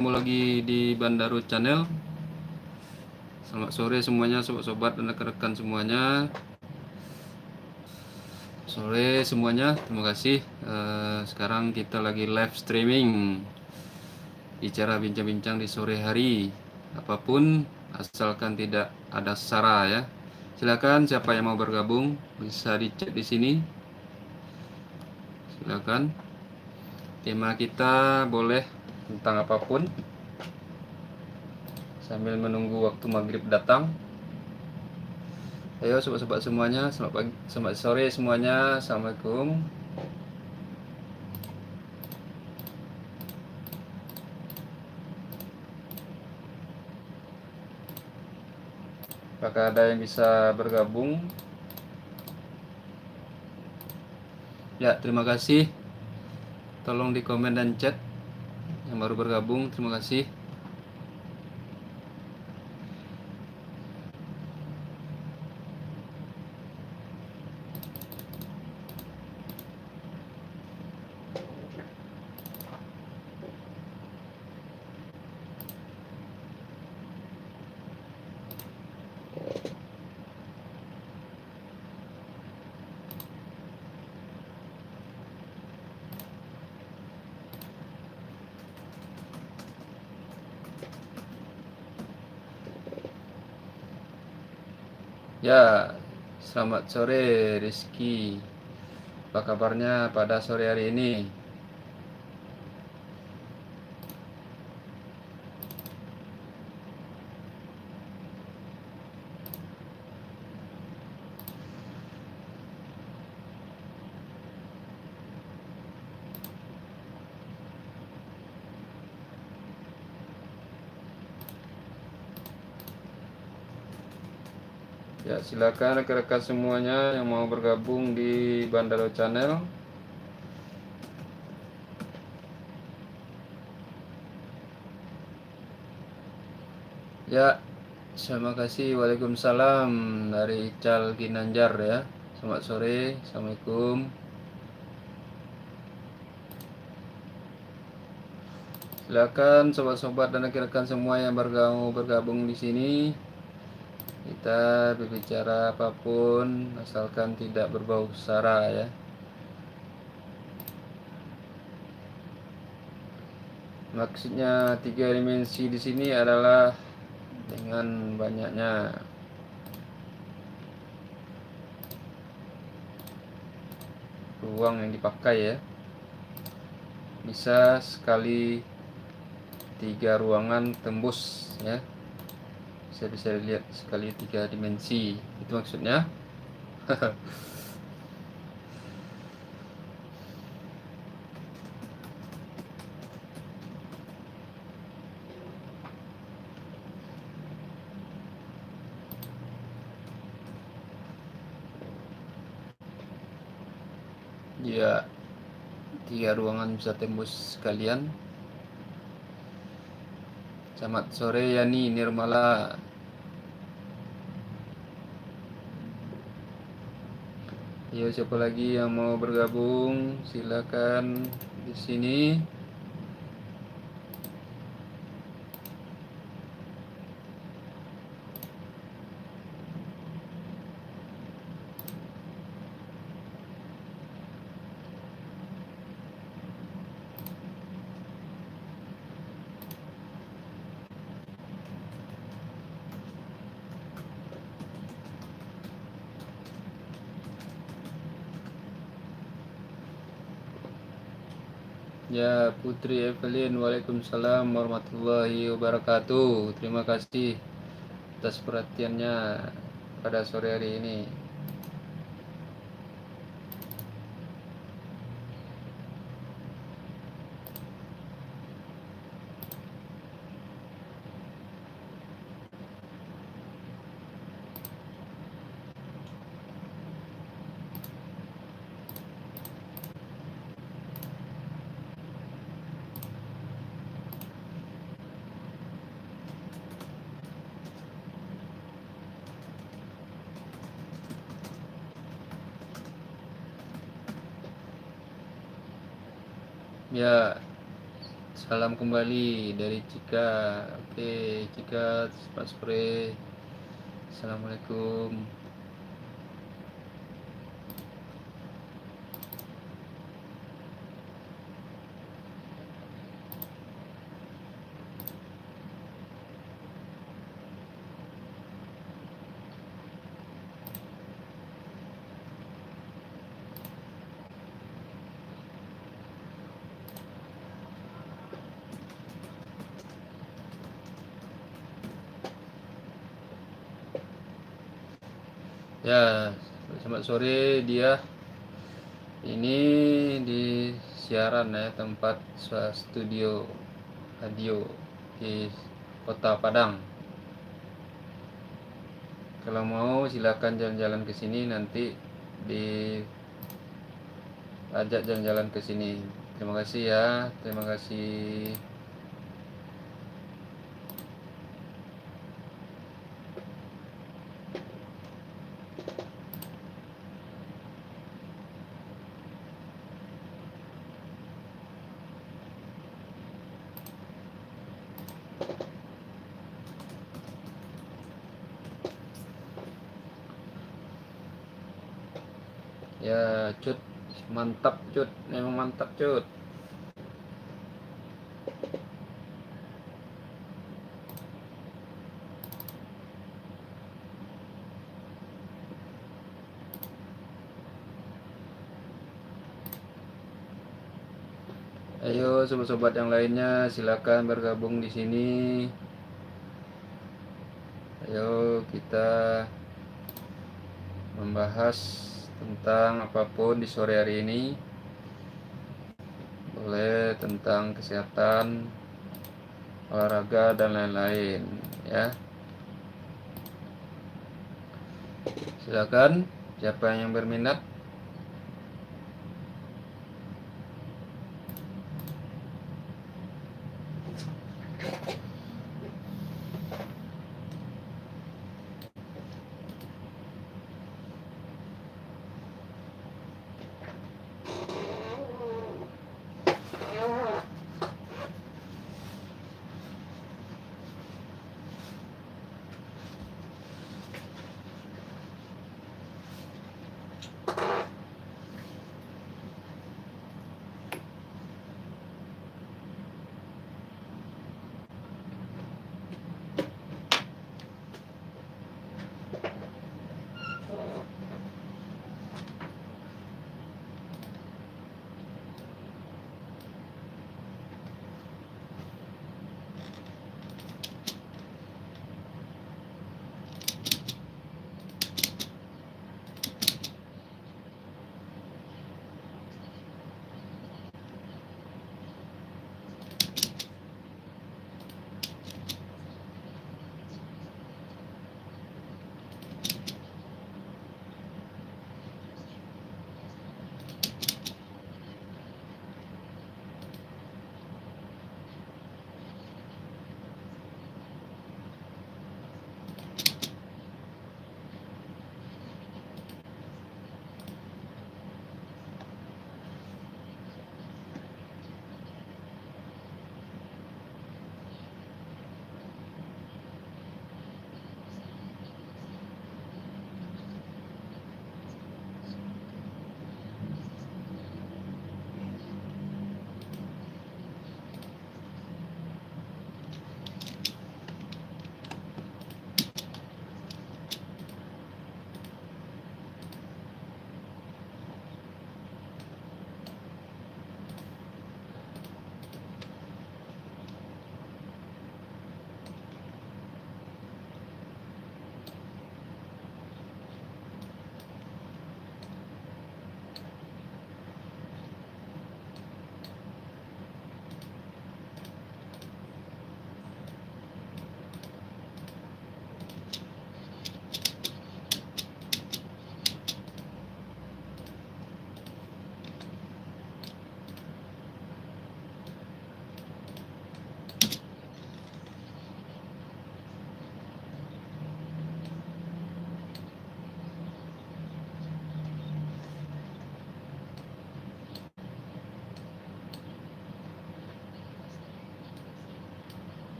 Ketemu lagi di Bandaru Channel. Selamat sore semuanya, sobat-sobat dan rekan-rekan semuanya. Sore semuanya, terima kasih. Sekarang kita lagi live streaming, bicara bincang-bincang di sore hari. Apapun, asalkan tidak ada sara ya. Silakan siapa yang mau bergabung bisa di chat di sini. Silakan. Tema kita boleh tentang apapun. Sambil menunggu waktu maghrib datang. Ayo sobat-sobat semuanya, selamat pagi, selamat sore semuanya. Assalamualaikum. Apakah ada yang bisa bergabung? Ya, terima kasih. Tolong di komen dan chat yang baru bergabung. Terima kasih. Ya, selamat sore Rizky. Apa kabarnya pada sore hari ini? Ya, silakan rekan-rekan semuanya yang mau bergabung di Bandaro Channel. Ya, terima kasih. Waalaikumsalam dari Ical Ginanjar ya. Selamat sore. Assalamualaikum. Silakan sobat-sobat dan rekan-rekan semua yang bergabung di sini. Kita berbicara apapun asalkan tidak berbau sara ya. Maksudnya 3 dimensi di sini adalah dengan banyaknya ruang yang dipakai ya. Bisa sekali 3 ruangan tembus ya. Bisa dilihat sekali 3 dimensi. Itu maksudnya. Ya, 3 ruangan bisa tembus sekalian. Selamat sore Yani Nirmala. Ya, siapa lagi yang mau bergabung? Silakan di sini. Ya, Putri Evelyn, Waalaikumsalam warahmatullahi wabarakatuh. Terima kasih atas perhatiannya pada sore hari ini. Ya, Salam kembali dari Cika. Oke, Cika, Pak Spray. Assalamualaikum. Ya, selamat sore dia. Ini di siaran ya, tempat studio radio di Kota Padang. Kalau mau silakan jalan-jalan ke sini, nanti diajak jalan-jalan ke sini. Terima kasih ya, terima kasih. Ya, Cut, mantap Cut, memang mantap Cut. Ayo sobat-sobat yang lainnya silakan bergabung di sini. Ayo kita membahas tentang apapun di sore hari ini. Boleh tentang kesehatan, olahraga dan lain-lain ya. Silakan siapa yang berminat.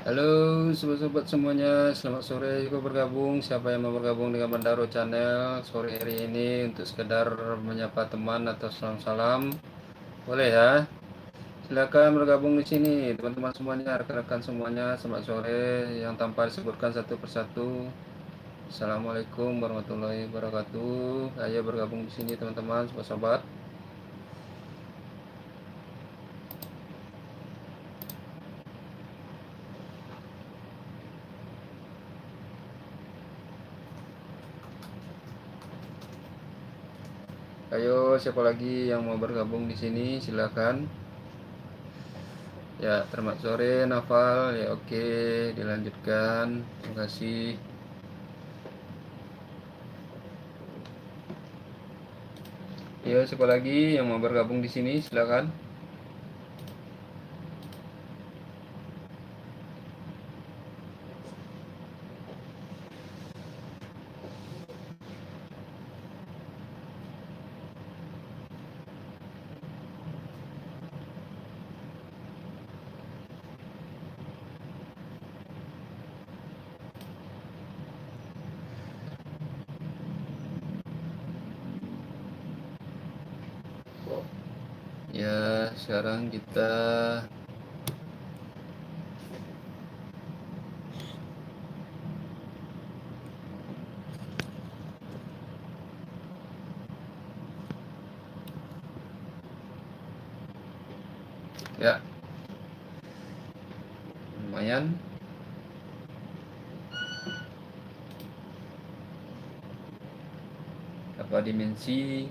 Halo sobat-sobat semuanya, selamat sore juga bergabung. Siapa yang mau bergabung dengan Bandaro Channel sore hari ini untuk sekedar menyapa teman atau salam-salam, boleh ya. Silakan bergabung di sini, teman-teman semuanya, rekan-rekan semuanya. Selamat sore yang tanpa disebutkan satu persatu. Assalamualaikum warahmatullahi wabarakatuh. Ayo bergabung di sini teman-teman, sobat-sobat. Ayo, siapa lagi yang mau bergabung di sini? Silakan. Ya, selamat sore Nafal. Ya, oke, dilanjutkan. Terima kasih. Ya, siapa lagi yang mau bergabung di sini? Silakan. Ya, sekarang kita ya lumayan. Apa dimensi?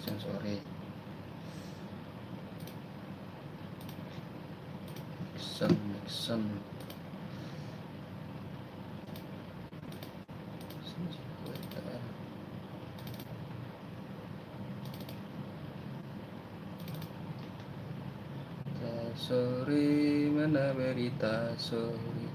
siang sore. Nixon. Sore mana berita sore.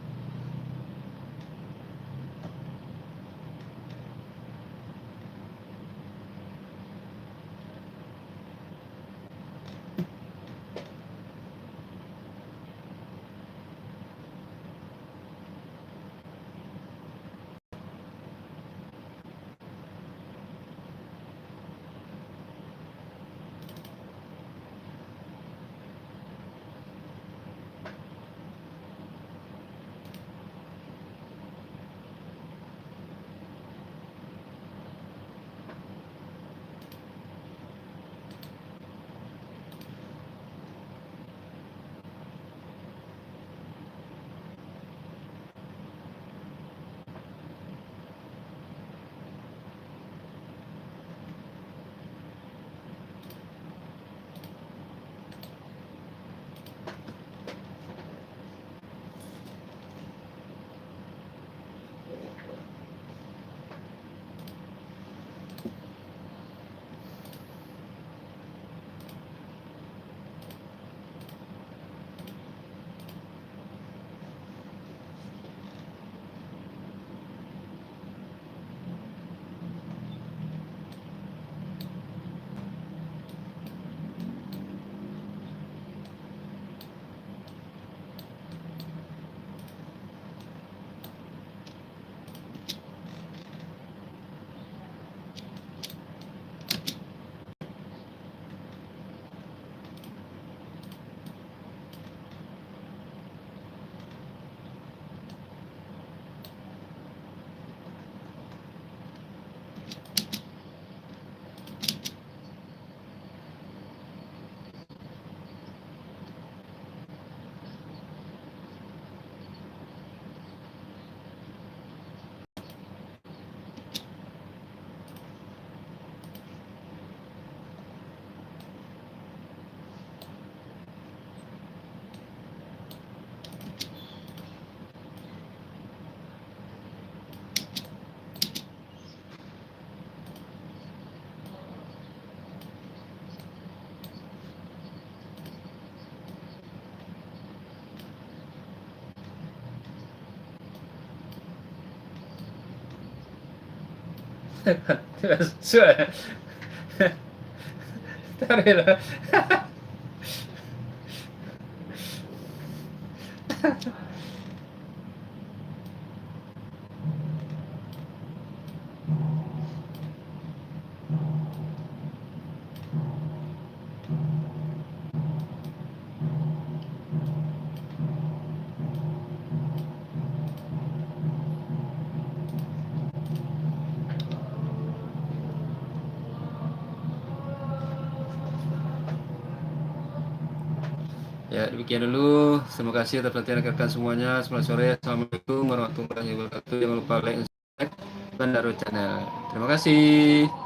Sudah. Tarik lah. Ya, demikian dulu. Terima kasih atas perhatian rekan semuanya. Selamat sore. Assalamualaikum warahmatullahi wabarakatuh. Jangan lupa like dan subscribe Bandaro Channel. Terima kasih.